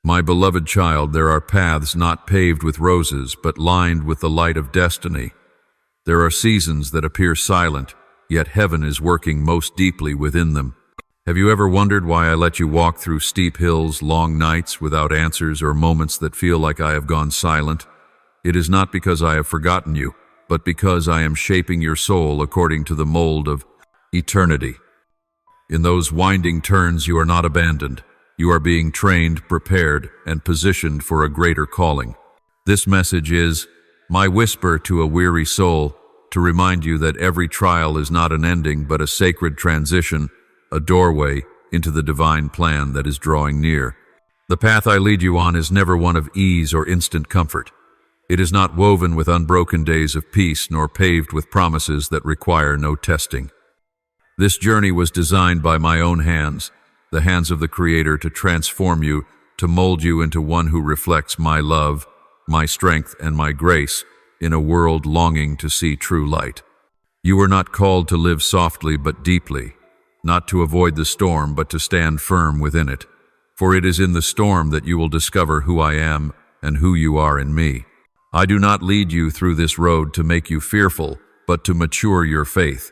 My beloved child, there are paths not paved with roses, but lined with the light of destiny. There are seasons that appear silent, yet heaven is working most deeply within them. Have you ever wondered why I let you walk through steep hills, long nights without answers, or moments that feel like I have gone silent? It is not because I have forgotten you, but because I am shaping your soul according to the mold of eternity. In those winding turns, you are not abandoned. You are being trained, prepared, and positioned for a greater calling. This message is my whisper to a weary soul, to remind you that every trial is not an ending, but a sacred transition, a doorway into the divine plan that is drawing near. The path I lead you on is never one of ease or instant comfort. It is not woven with unbroken days of peace, nor paved with promises that require no testing. This journey was designed by my own hands, the hands of the Creator, to transform you, to mold you into one who reflects my love, my strength, and my grace in a world longing to see true light. You were not called to live softly but deeply, not to avoid the storm but to stand firm within it. For it is in the storm that you will discover who I am and who you are in me. I do not lead you through this road to make you fearful, but to mature your faith.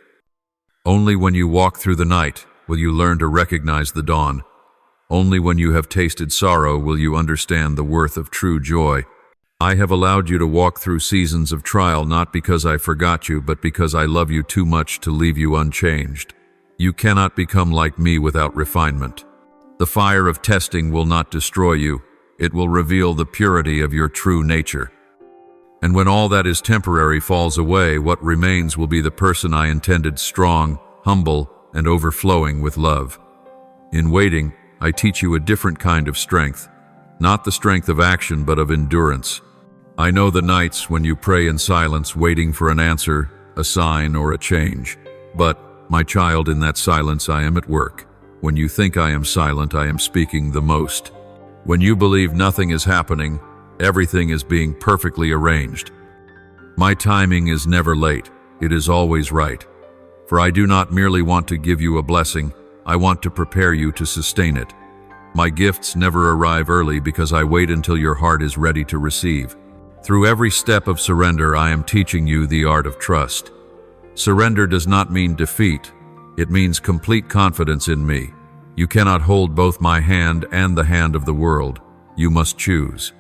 Only when you walk through the night will you learn to recognize the dawn. Only when you have tasted sorrow will you understand the worth of true joy. I have allowed you to walk through seasons of trial not because I forgot you, but because I love you too much to leave you unchanged. You cannot become like me without refinement. The fire of testing will not destroy you. It will reveal the purity of your true nature. And when all that is temporary falls away, what remains will be the person I intended, strong, humble, and overflowing with love. In waiting, I teach you a different kind of strength, not the strength of action, but of endurance. I know the nights when you pray in silence, waiting for an answer, a sign, or a change. But, my child, in that silence I am at work. When you think I am silent, I am speaking the most. When you believe nothing is happening, everything is being perfectly arranged. My timing is never late. It is always right. For I do not merely want to give you a blessing, I want to prepare you to sustain it. My gifts never arrive early because I wait until your heart is ready to receive. Through every step of surrender, I am teaching you the art of trust. Surrender does not mean defeat. It means complete confidence in me. You cannot hold both my hand and the hand of the world. You must choose.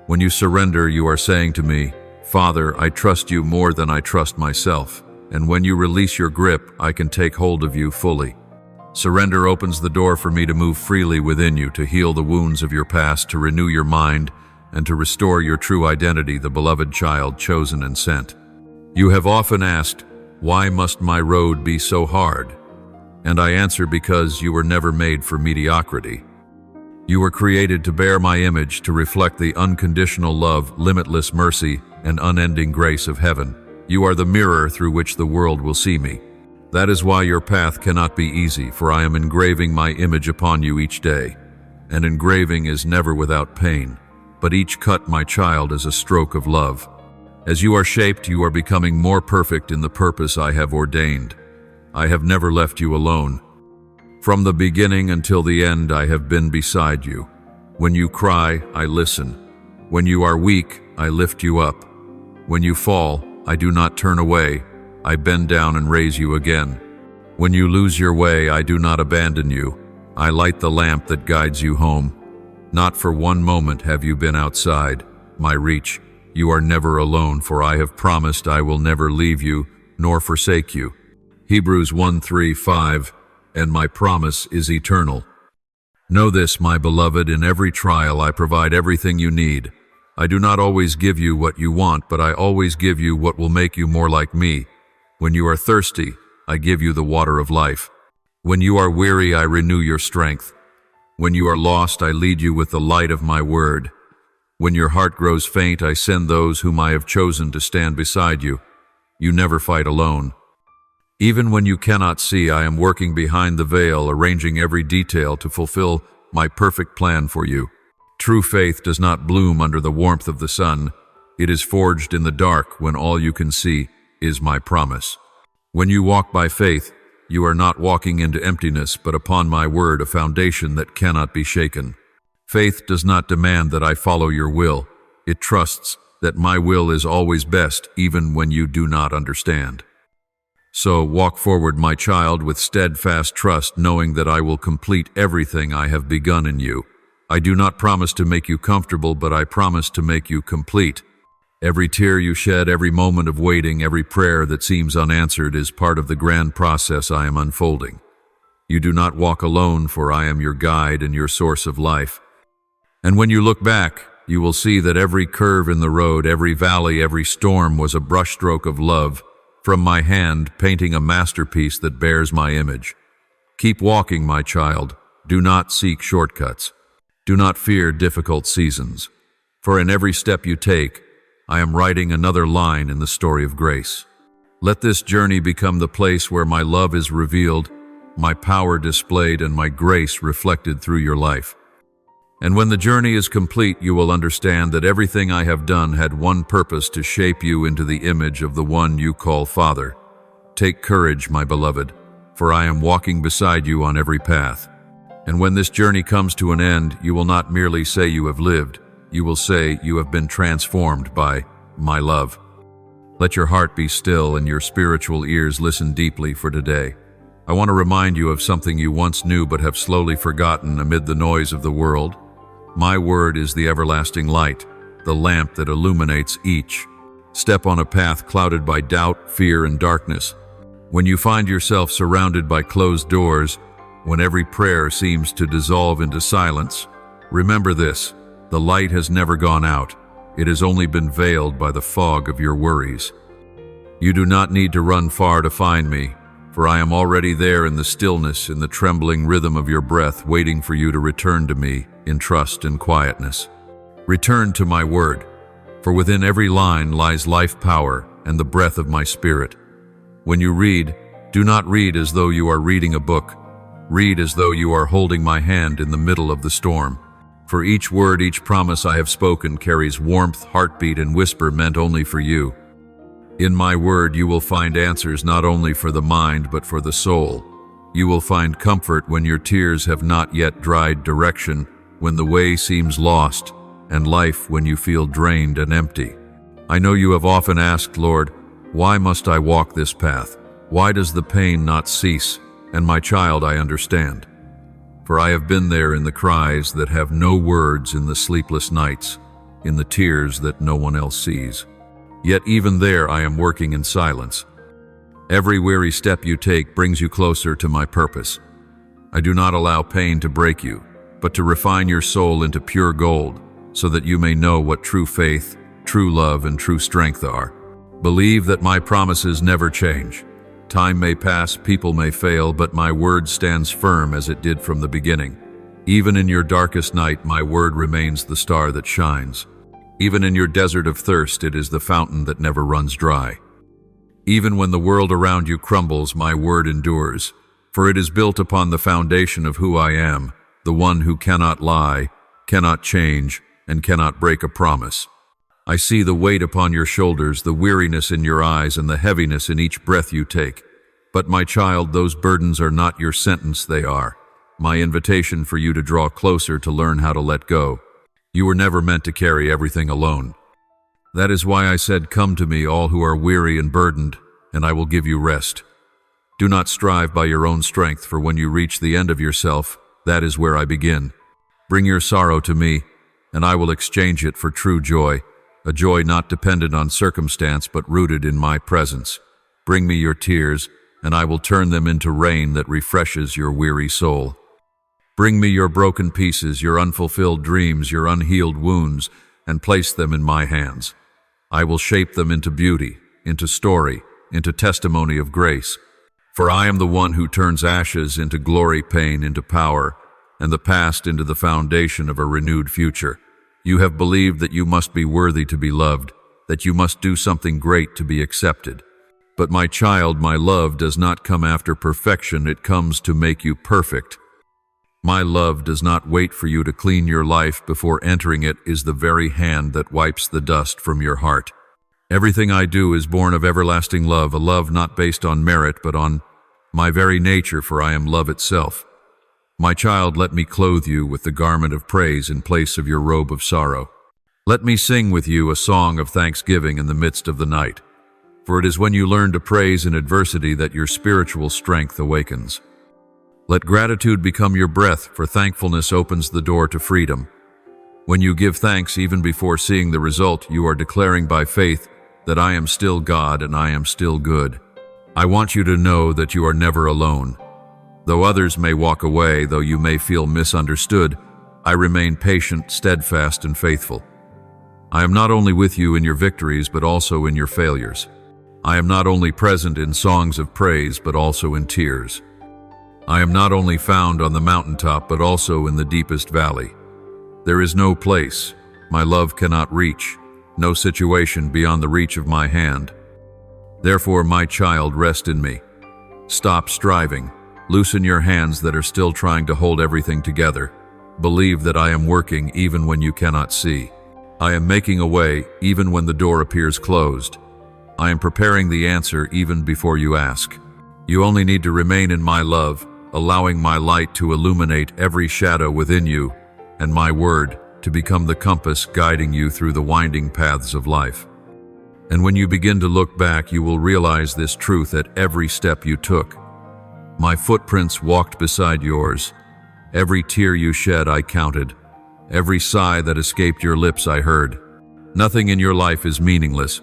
When you surrender, you are saying to me, Father, I trust you more than I trust myself. And when you release your grip, I can take hold of you fully. Surrender opens the door for me to move freely within you, to heal the wounds of your past, to renew your mind, and to restore your true identity, the beloved child chosen and sent. You have often asked, why must my road be so hard? And I answer, because you were never made for mediocrity. You were created to bear my image, to reflect the unconditional love, limitless mercy, and unending grace of heaven. You are the mirror through which the world will see me. That is why your path cannot be easy, for I am engraving my image upon you each day. And engraving is never without pain, but each cut, my child, is a stroke of love. As you are shaped, you are becoming more perfect in the purpose I have ordained. I have never left you alone. From the beginning until the end, I have been beside you. When you cry, I listen. When you are weak, I lift you up. When you fall, I do not turn away. I bend down and raise you again. When you lose your way, I do not abandon you. I light the lamp that guides you home. Not for one moment have you been outside my reach. You are never alone, for I have promised I will never leave you nor forsake you. Hebrews 1:3-5, and my promise is eternal. Know this, my beloved, in every trial I provide everything you need. I do not always give you what you want, but I always give you what will make you more like me. When you are thirsty, I give you the water of life. When you are weary, I renew your strength. When you are lost, I lead you with the light of my word. When your heart grows faint, I send those whom I have chosen to stand beside you. You never fight alone. Even when you cannot see, I am working behind the veil, arranging every detail to fulfill my perfect plan for you. True faith does not bloom under the warmth of the sun. It is forged in the dark when all you can see is my promise. When you walk by faith, you are not walking into emptiness, but upon my word, a foundation that cannot be shaken. Faith does not demand that I follow your will. It trusts that my will is always best, even when you do not understand. So walk forward, my child, with steadfast trust, knowing that I will complete everything I have begun in you. I do not promise to make you comfortable, but I promise to make you complete. Every tear you shed, every moment of waiting, every prayer that seems unanswered is part of the grand process I am unfolding. You do not walk alone, for I am your guide and your source of life. And when you look back, you will see that every curve in the road, every valley, every storm was a brushstroke of love from my hand, painting a masterpiece that bears my image. Keep walking, my child. Do not seek shortcuts. Do not fear difficult seasons, for in every step you take, I am writing another line in the story of grace. Let this journey become the place where my love is revealed, my power displayed, and my grace reflected through your life. And when the journey is complete, you will understand that everything I have done had one purpose: to shape you into the image of the one you call Father. Take courage, my beloved, for I am walking beside you on every path. And when this journey comes to an end, you will not merely say you have lived, you will say you have been transformed by my love. Let your heart be still and your spiritual ears listen deeply for today. I want to remind you of something you once knew but have slowly forgotten amid the noise of the world. My word is the everlasting light, the lamp that illuminates each step on a path clouded by doubt, fear, and darkness. When you find yourself surrounded by closed doors, when every prayer seems to dissolve into silence, remember this: the light has never gone out. It has only been veiled by the fog of your worries. You do not need to run far to find me, for I am already there in the stillness, in the trembling rhythm of your breath, waiting for you to return to me in trust and quietness. Return to my word, for within every line lies life power and the breath of my spirit. When you read, do not read as though you are reading a book. Read as though you are holding my hand in the middle of the storm. For each word, each promise I have spoken carries warmth, heartbeat, and whisper meant only for you. In my word you will find answers not only for the mind but for the soul. You will find comfort when your tears have not yet dried, direction when the way seems lost, and life when you feel drained and empty. I know you have often asked, Lord, why must I walk this path? Why does the pain not cease? And my child, I understand. For I have been there in the cries that have no words, in the sleepless nights, in the tears that no one else sees. Yet even there I am working in silence. Every weary step you take brings you closer to my purpose. I do not allow pain to break you, but to refine your soul into pure gold, so that you may know what true faith, true love, and true strength are. Believe that my promises never change. Time may pass, people may fail, but my word stands firm as it did from the beginning. Even in your darkest night, my word remains the star that shines. Even in your desert of thirst, it is the fountain that never runs dry. Even when the world around you crumbles, my word endures, for it is built upon the foundation of who I am, the one who cannot lie, cannot change, and cannot break a promise. I see the weight upon your shoulders, the weariness in your eyes, and the heaviness in each breath you take. But my child, those burdens are not your sentence, they are my invitation for you to draw closer, to learn how to let go. You were never meant to carry everything alone. That is why I said, come to me, all who are weary and burdened, and I will give you rest. Do not strive by your own strength, for when you reach the end of yourself, that is where I begin. Bring your sorrow to me, and I will exchange it for true joy, a joy not dependent on circumstance but rooted in my presence. Bring me your tears, and I will turn them into rain that refreshes your weary soul. Bring me your broken pieces, your unfulfilled dreams, your unhealed wounds, and place them in my hands. I will shape them into beauty, into story, into testimony of grace. For I am the one who turns ashes into glory, pain into power, and the past into the foundation of a renewed future. You have believed that you must be worthy to be loved, that you must do something great to be accepted. But my child, my love does not come after perfection, it comes to make you perfect. My love does not wait for you to clean your life before entering it is the very hand that wipes the dust from your heart. Everything I do is born of everlasting love, a love not based on merit but on my very nature, for I am love itself. My child, let me clothe you with the garment of praise in place of your robe of sorrow. Let me sing with you a song of thanksgiving in the midst of the night. For it is when you learn to praise in adversity that your spiritual strength awakens. Let gratitude become your breath, for thankfulness opens the door to freedom. When you give thanks even before seeing the result, you are declaring by faith that I am still God and I am still good. I want you to know that you are never alone. Though others may walk away, though you may feel misunderstood, I remain patient, steadfast, and faithful. I am not only with you in your victories, but also in your failures. I am not only present in songs of praise, but also in tears. I am not only found on the mountaintop, but also in the deepest valley. There is no place my love cannot reach, no situation beyond the reach of my hand. Therefore, my child, rest in me. Stop striving. Loosen your hands that are still trying to hold everything together. Believe that I am working even when you cannot see. I am making a way even when the door appears closed. I am preparing the answer even before you ask. You only need to remain in my love, allowing my light to illuminate every shadow within you, and my word to become the compass guiding you through the winding paths of life. And when you begin to look back, you will realize this truth at every step you took. My footprints walked beside yours. Every tear you shed I counted. Every sigh that escaped your lips I heard. Nothing in your life is meaningless,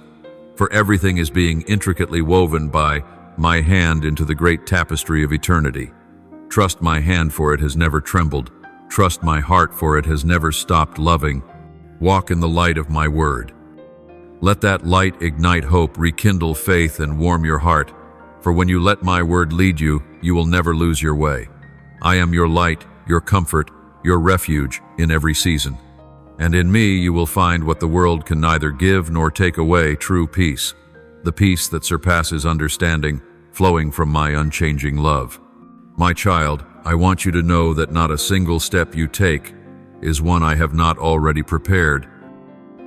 for everything is being intricately woven by my hand into the great tapestry of eternity. Trust my hand, for it has never trembled. Trust my heart, for it has never stopped loving. Walk in the light of my word. Let that light ignite hope, rekindle faith, and warm your heart. For when you let my word lead you, you will never lose your way. I am your light, your comfort, your refuge in every season. And in me you will find what the world can neither give nor take away, true peace, the peace that surpasses understanding, flowing from my unchanging love. My child, I want you to know that not a single step you take is one I have not already prepared.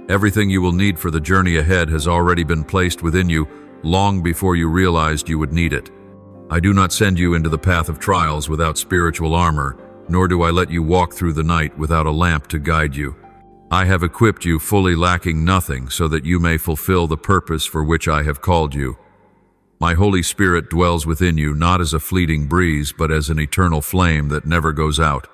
Everything you will need for the journey ahead has already been placed within you long before you realized you would need it. I do not send you into the path of trials without spiritual armor, nor do I let you walk through the night without a lamp to guide you. I have equipped you fully lacking nothing so that you may fulfill the purpose for which I have called you. My Holy Spirit dwells within you not as a fleeting breeze, but as an eternal flame that never goes out.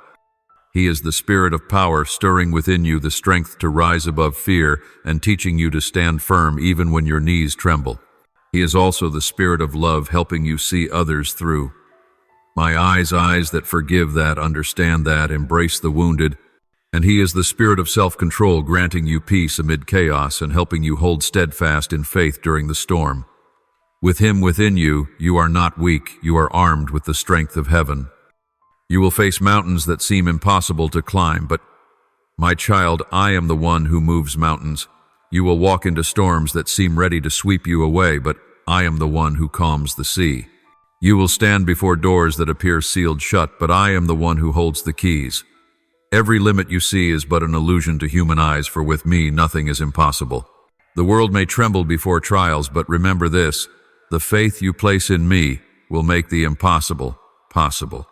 He is the Spirit of power, stirring within you the strength to rise above fear and teaching you to stand firm even when your knees tremble. He is also the Spirit of love, helping you see others through. My eyes that forgive, that understand, that embrace the wounded. And He is the Spirit of self-control, granting you peace amid chaos and helping you hold steadfast in faith during the storm. With Him within you, you are not weak, you are armed with the strength of heaven. You will face mountains that seem impossible to climb, but, my child, I am the one who moves mountains. You will walk into storms that seem ready to sweep you away, but I am the one who calms the sea. You will stand before doors that appear sealed shut, but I am the one who holds the keys. Every limit you see is but an illusion to human eyes, for with me nothing is impossible. The world may tremble before trials, but remember this: the faith you place in me will make the impossible possible.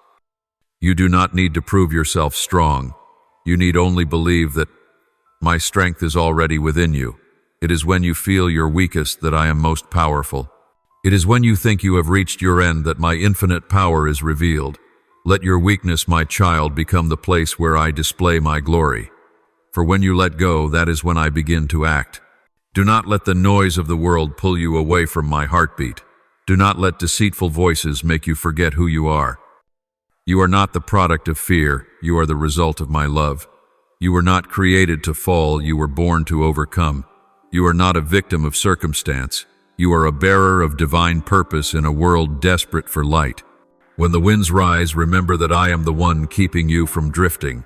You do not need to prove yourself strong. You need only believe that my strength is already within you. It is when you feel your weakest that I am most powerful. It is when you think you have reached your end that my infinite power is revealed. Let your weakness, my child, become the place where I display my glory. For when you let go, that is when I begin to act. Do not let the noise of the world pull you away from my heartbeat. Do not let deceitful voices make you forget who you are. You are not the product of fear, you are the result of my love. You were not created to fall, you were born to overcome. You are not a victim of circumstance. You are a bearer of divine purpose in a world desperate for light. When the winds rise, remember that I am the one keeping you from drifting.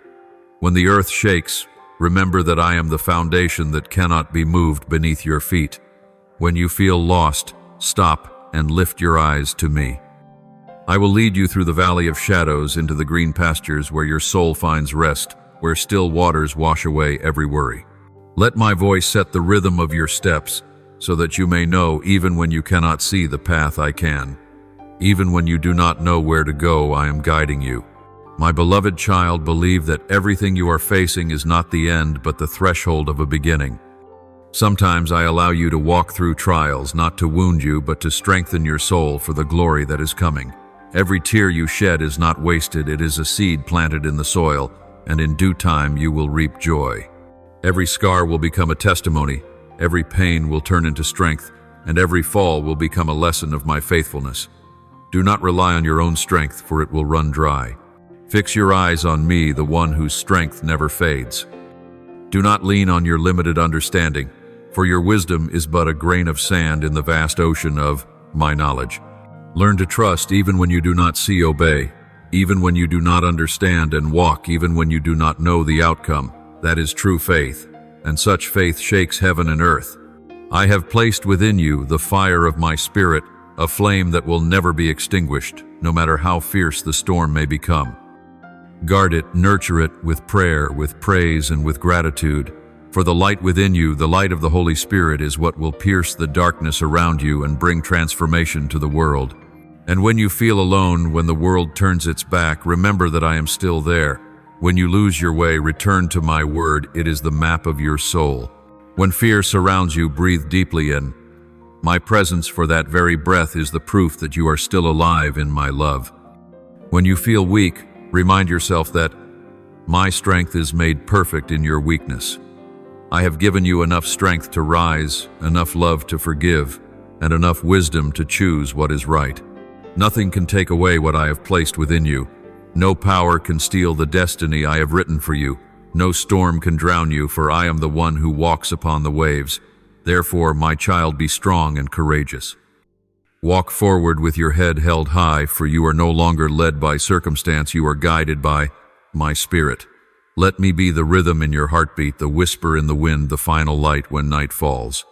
When the earth shakes, remember that I am the foundation that cannot be moved beneath your feet. When you feel lost, stop and lift your eyes to me. I will lead you through the valley of shadows into the green pastures where your soul finds rest, where still waters wash away every worry. Let my voice set the rhythm of your steps, so that you may know even when you cannot see the path I can. Even when you do not know where to go, I am guiding you. My beloved child, believe that everything you are facing is not the end but the threshold of a beginning. Sometimes I allow you to walk through trials, not to wound you, but to strengthen your soul for the glory that is coming. Every tear you shed is not wasted, it is a seed planted in the soil, and in due time you will reap joy. Every scar will become a testimony, every pain will turn into strength, and every fall will become a lesson of my faithfulness. Do not rely on your own strength, for it will run dry. Fix your eyes on me, the one whose strength never fades. Do not lean on your limited understanding, for your wisdom is but a grain of sand in the vast ocean of my knowledge. Learn to trust even when you do not see, obey, even when you do not understand, and walk even when you do not know the outcome. That is true faith, and such faith shakes heaven and earth. I have placed within you the fire of my spirit, a flame that will never be extinguished, no matter how fierce the storm may become. Guard it, nurture it with prayer, with praise, and with gratitude. For the light within you, the light of the Holy Spirit, is what will pierce the darkness around you and bring transformation to the world. And when you feel alone, when the world turns its back, remember that I am still there. When you lose your way, return to my word. It is the map of your soul. When fear surrounds you, breathe deeply in. My presence for that very breath is the proof that you are still alive in my love. When you feel weak, remind yourself that my strength is made perfect in your weakness. I have given you enough strength to rise, enough love to forgive, and enough wisdom to choose what is right. Nothing can take away what I have placed within you. No power can steal the destiny I have written for you. No storm can drown you, for I am the one who walks upon the waves. Therefore, my child, be strong and courageous. Walk forward with your head held high, for you are no longer led by circumstance, you are guided by my spirit. Let me be the rhythm in your heartbeat, the whisper in the wind, the final light when night falls.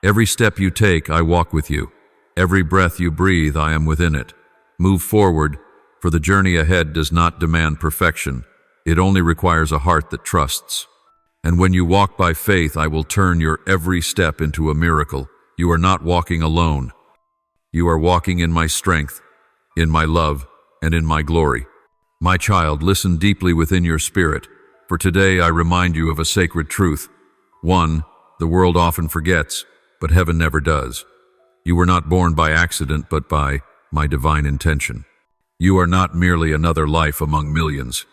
Every step you take, I walk with you. Every breath you breathe, I am within it. Move forward, for the journey ahead does not demand perfection. It only requires a heart that trusts. And when you walk by faith, I will turn your every step into a miracle. You are not walking alone. You are walking in my strength, in my love, and in my glory. My child, listen deeply within your spirit, for today I remind you of a sacred truth. One, the world often forgets, but heaven never does. You were not born by accident, but by my divine intention. You are not merely another life among millions.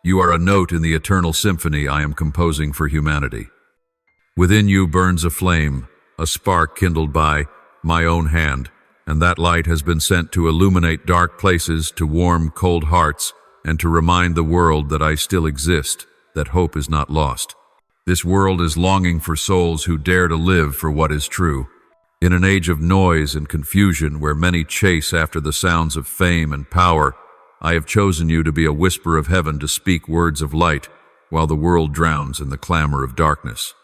You are a note in the eternal symphony I am composing for humanity. Within you burns a flame, a spark kindled by my own hand, and that light has been sent to illuminate dark places, to warm cold hearts, and to remind the world that I still exist, that hope is not lost. This world is longing for souls who dare to live for what is true. In an age of noise and confusion, where many chase after the sounds of fame and power, I have chosen you to be a whisper of heaven, to speak words of light, while the world drowns in the clamor of darkness.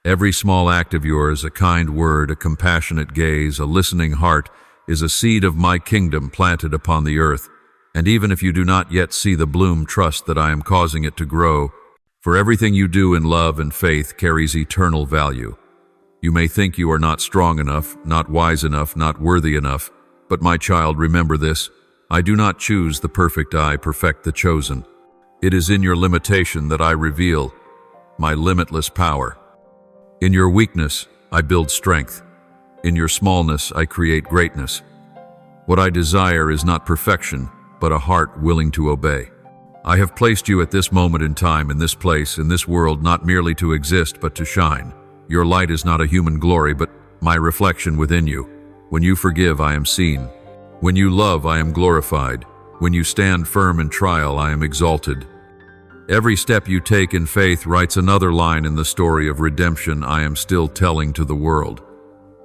Every small act of yours, a kind word, a compassionate gaze, a listening heart, is a seed of my kingdom planted upon the earth. And even if you do not yet see the bloom, trust that I am causing it to grow, for everything you do in love and faith carries eternal value. You may think you are not strong enough, not wise enough, not worthy enough, but my child, remember this: I do not choose the perfect, I perfect the chosen. It is in your limitation that I reveal my limitless power. In your weakness, I build strength. In your smallness, I create greatness. What I desire is not perfection, but a heart willing to obey. I have placed you at this moment in time, in this place, in this world, not merely to exist, but to shine. Your light is not a human glory, but my reflection within you. When you forgive, I am seen. When you love, I am glorified. When you stand firm in trial, I am exalted. Every step you take in faith writes another line in the story of redemption I am still telling to the world.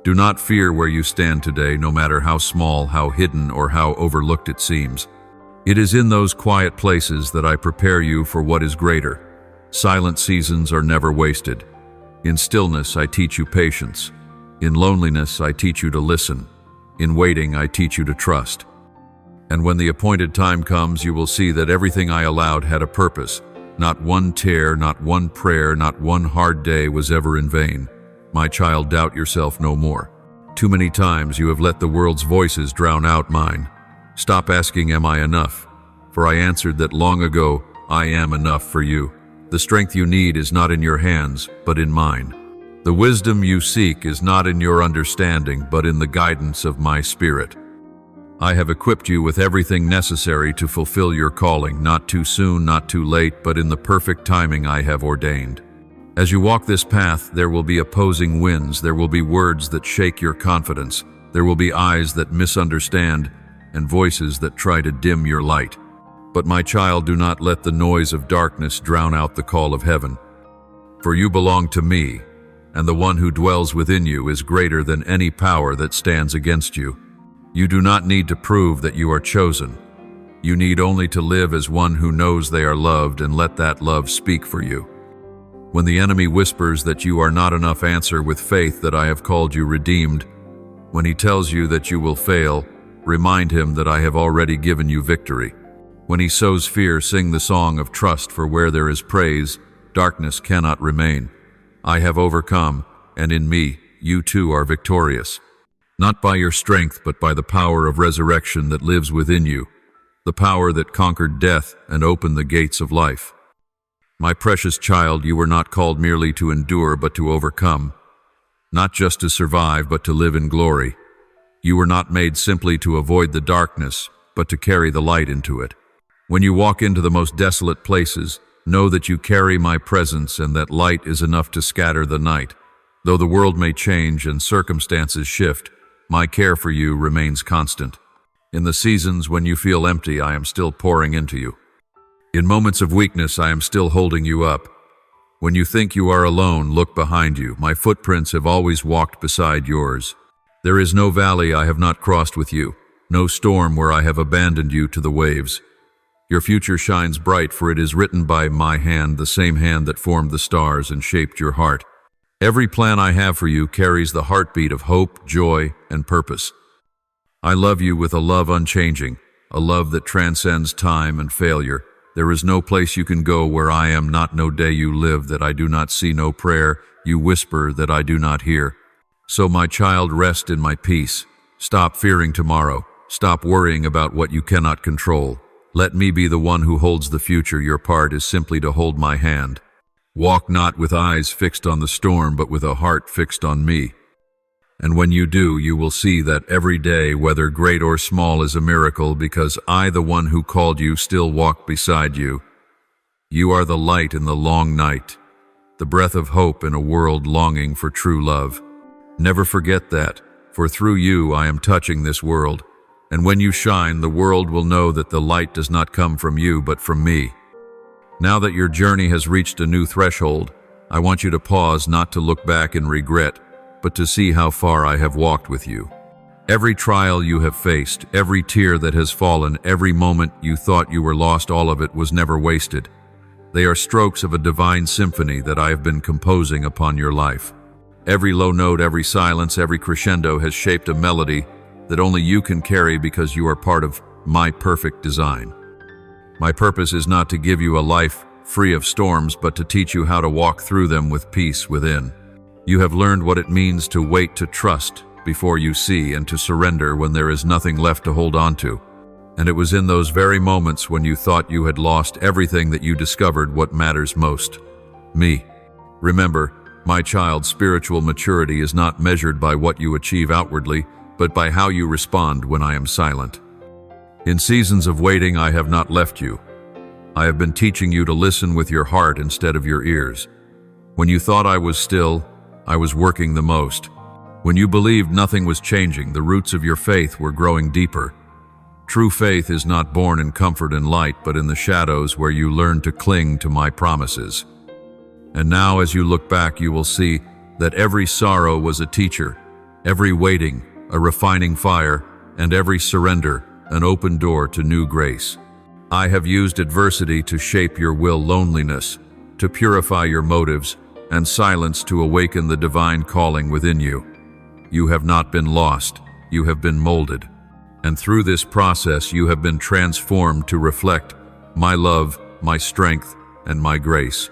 Do not fear where you stand today, no matter how small, how hidden, or how overlooked it seems. It is in those quiet places that I prepare you for what is greater. Silent seasons are never wasted. In stillness, I teach you patience. In loneliness, I teach you to listen. In waiting, I teach you to trust. And when the appointed time comes, you will see that everything I allowed had a purpose. Not one tear, not one prayer, not one hard day was ever in vain. My child, doubt yourself no more. Too many times you have let the world's voices drown out mine. Stop asking, am I enough? For I answered that long ago, I am enough for you. The strength you need is not in your hands, but in mine. The wisdom you seek is not in your understanding, but in the guidance of my Spirit. I have equipped you with everything necessary to fulfill your calling, not too soon, not too late, but in the perfect timing I have ordained. As you walk this path, there will be opposing winds, there will be words that shake your confidence, there will be eyes that misunderstand, and voices that try to dim your light. But my child, do not let the noise of darkness drown out the call of heaven. For you belong to me, and the one who dwells within you is greater than any power that stands against you. You do not need to prove that you are chosen. You need only to live as one who knows they are loved and let that love speak for you. When the enemy whispers that you are not enough, answer with faith that I have called you redeemed. When he tells you that you will fail, remind him that I have already given you victory. When he sows fear, sing the song of trust, for where there is praise, darkness cannot remain. I have overcome, and in me, you too are victorious. Not by your strength, but by the power of resurrection that lives within you, the power that conquered death and opened the gates of life. My precious child, you were not called merely to endure, but to overcome. Not just to survive, but to live in glory. You were not made simply to avoid the darkness, but to carry the light into it. When you walk into the most desolate places, know that you carry my presence and that light is enough to scatter the night. Though the world may change and circumstances shift, my care for you remains constant. In the seasons when you feel empty, I am still pouring into you. In moments of weakness, I am still holding you up. When you think you are alone, look behind you. My footprints have always walked beside yours. There is no valley I have not crossed with you, no storm where I have abandoned you to the waves. Your future shines bright, for it is written by my hand, the same hand that formed the stars and shaped your heart. Every plan I have for you carries the heartbeat of hope, joy, and purpose. I love you with a love unchanging, a love that transcends time and failure. There is no place you can go where I am not, no day you live that I do not see, no prayer you whisper that I do not hear. So my child, rest in my peace. Stop fearing tomorrow. Stop worrying about what you cannot control. Let me be the one who holds the future. Your part is simply to hold my hand. Walk not with eyes fixed on the storm, but with a heart fixed on me. And when you do, you will see that every day, whether great or small, is a miracle, because I, the one who called you, still walk beside you. You are the light in the long night, the breath of hope in a world longing for true love. Never forget that, for through you I am touching this world. And when you shine, the world will know that the light does not come from you, but from me. Now that your journey has reached a new threshold, I want you to pause, not to look back in regret, but to see how far I have walked with you. Every trial you have faced, every tear that has fallen, every moment you thought you were lost, all of it was never wasted. They are strokes of a divine symphony that I have been composing upon your life. Every low note, every silence, every crescendo has shaped a melody that only you can carry, because you are part of my perfect design. My purpose is not to give you a life free of storms, but to teach you how to walk through them with peace within. You have learned what it means to wait, to trust before you see, and to surrender when there is nothing left to hold on to. And it was in those very moments when you thought you had lost everything that you discovered what matters most: me. Remember, my child, spiritual maturity is not measured by what you achieve outwardly, but by how you respond when I am silent. In seasons of waiting, I have not left you. I have been teaching you to listen with your heart instead of your ears. When you thought I was still, I was working the most. When you believed nothing was changing, the roots of your faith were growing deeper. True faith is not born in comfort and light, but in the shadows where you learn to cling to my promises. And now, as you look back, you will see that every sorrow was a teacher, every waiting a refining fire, and every surrender an open door to new grace. I have used adversity to shape your will, loneliness to purify your motives, and silence to awaken the divine calling within you. You have not been lost, you have been molded. And through this process you have been transformed to reflect my love, my strength, and my grace.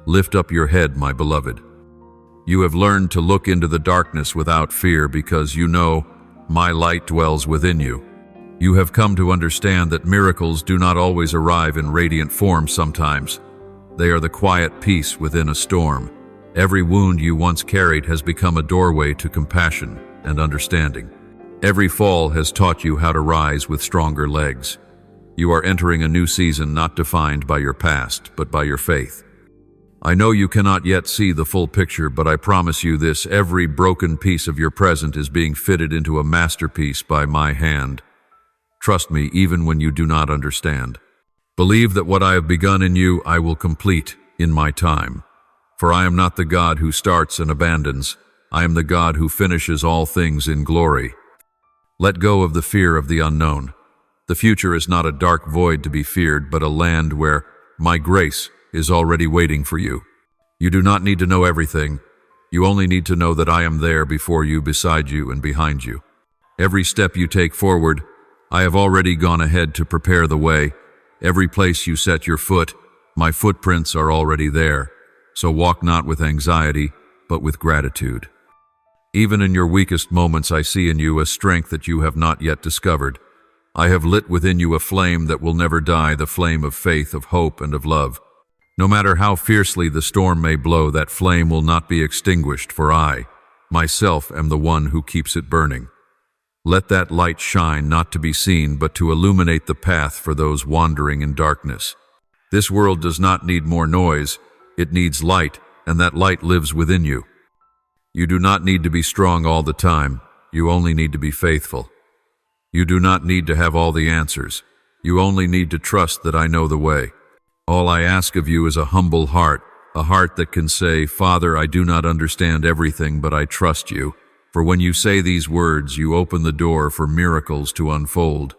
Lift up your head, my beloved. You have learned to look into the darkness without fear, because you know my light dwells within you. You have come to understand that miracles do not always arrive in radiant form sometimes. They are the quiet peace within a storm. Every wound you once carried has become a doorway to compassion and understanding. Every fall has taught you how to rise with stronger legs. You are entering a new season not defined by your past, but by your faith. I know you cannot yet see the full picture, but I promise you this: every broken piece of your present is being fitted into a masterpiece by my hand. Trust me, even when you do not understand. Believe that what I have begun in you, I will complete in my time. For I am not the God who starts and abandons. I am the God who finishes all things in glory. Let go of the fear of the unknown. The future is not a dark void to be feared, but a land where my grace is already waiting for you. You do not need to know everything. You only need to know that I am there before you, beside you, and behind you. Every step you take forward, I have already gone ahead to prepare the way. Every place you set your foot, my footprints are already there. So walk not with anxiety, but with gratitude. Even in your weakest moments, I see in you a strength that you have not yet discovered. I have lit within you a flame that will never die, the flame of faith, of hope, and of love. No matter how fiercely the storm may blow, that flame will not be extinguished, for I, myself, am the one who keeps it burning. Let that light shine, not to be seen, but to illuminate the path for those wandering in darkness. This world does not need more noise, it needs light, and that light lives within you. You do not need to be strong all the time, you only need to be faithful. You do not need to have all the answers, you only need to trust that I know the way. All I ask of you is a humble heart, a heart that can say, Father, I do not understand everything, but I trust you. For when you say these words, you open the door for miracles to unfold.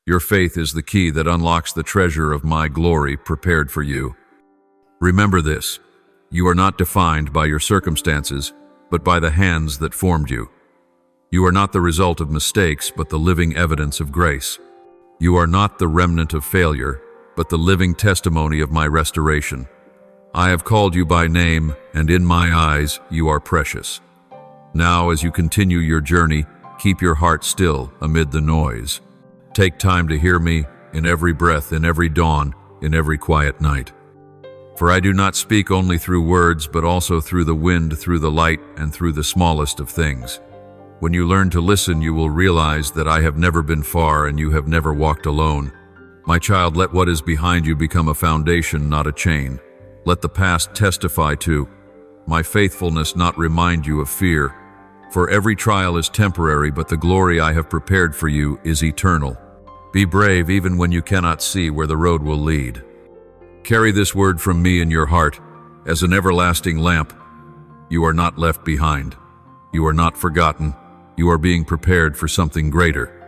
Your faith is the key that unlocks the treasure of my glory prepared for you. Remember this: you are not defined by your circumstances, but by the hands that formed you. You are not the result of mistakes, but the living evidence of grace. You are not the remnant of failure, but the living testimony of my restoration. I have called you by name, and in my eyes you are precious. Now, as you continue your journey, keep your heart still amid the noise. Take time to hear me in every breath, in every dawn, in every quiet night. For I do not speak only through words, but also through the wind, through the light, and through the smallest of things. When you learn to listen, you will realize that I have never been far and you have never walked alone. My child, let what is behind you become a foundation, not a chain. Let the past testify to my faithfulness, not remind you of fear. For every trial is temporary, but the glory I have prepared for you is eternal. Be brave even when you cannot see where the road will lead. Carry this word from me in your heart as an everlasting lamp. You are not left behind. You are not forgotten. You are being prepared for something greater.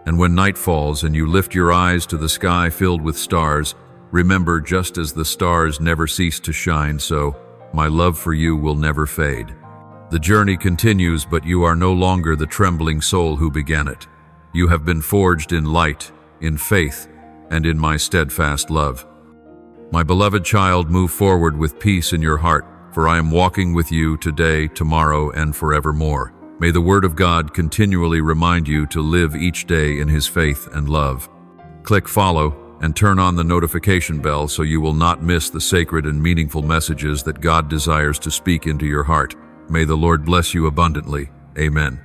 And when night falls and you lift your eyes to the sky filled with stars, remember, just as the stars never cease to shine, so my love for you will never fade. The journey continues, but you are no longer the trembling soul who began it. You have been forged in light, in faith, and in my steadfast love. My beloved child, move forward with peace in your heart, for I am walking with you today, tomorrow, and forevermore. May the Word of God continually remind you to live each day in His faith and love. Click follow and turn on the notification bell so you will not miss the sacred and meaningful messages that God desires to speak into your heart. May the Lord bless you abundantly. Amen.